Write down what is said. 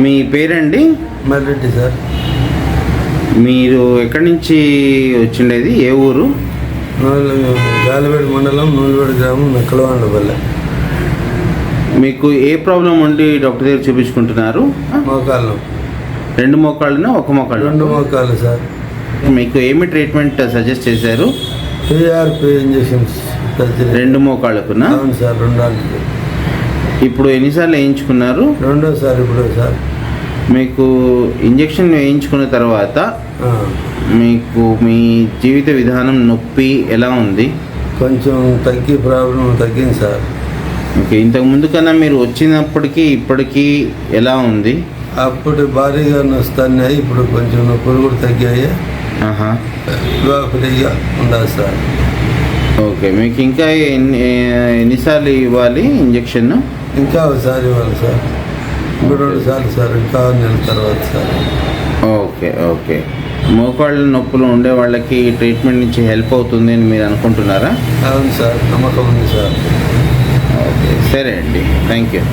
మీ పేరండి? మర్రెడ్డి సార్. మీరు ఎక్కడి నుంచి వచ్చిండేది? ఏ ఊరు? గాలివేడి మండలం నూలివేడి గ్రామం మెక్కలవాండపల్లె. మీకు ఏ ప్రాబ్లం ఉండి డాక్టర్ దగ్గర చూపించుకుంటున్నారు? మోకాళ్ళు. 2 మోకాళ్ళునా ఒక మోకాళ్ళు? 2 మోకాళ్ళు సార్. మీకు ఏమి ట్రీట్మెంట్ సజెస్ట్ చేశారు? PRP injections. 2 మోకాళ్ళకునా? అవును సార్, 2 ఇప్పుడు ఎన్నిసార్లు వేయించుకున్నారు? 2సారి ఇప్పుడు సార్. మీకు ఇంజెక్షన్ వేయించుకున్న తర్వాత మీకు మీ జీవిత విధానం నొప్పి ఎలా ఉంది? కొంచెం ప్రాబ్లం తగ్గింది సార్. ఓకే, ఇంతకుముందు కన్నా మీరు వచ్చినప్పటికీ ఇప్పటికీ ఎలా ఉంది? అప్పుడు భారీగా నొస్తున్నాయి, ఇప్పుడు కొంచెం నొప్పులు కూడా తగ్గాయి. ఫ్రీగా ఉండాలి సార్. ఓకే, మీకు ఇంకా ఎన్నిసార్లు ఇవ్వాలి ఇంజెక్షన్? ఇంకా ఒకసారి ఇవ్వాలి సార్. ఇప్పుడు 2 సార్లు సార్, ఇంకా 6 నెలల తర్వాత సార్. Okay okay. మోకాళ్ళ నొప్పులు ఉండే వాళ్ళకి ట్రీట్మెంట్ నుంచి హెల్ప్ అవుతుంది అని మీరు అనుకుంటున్నారా? అవును సార్, నమ్మకం ఉంది సార్. ఓకే, సరే అండి, థ్యాంక్ యూ.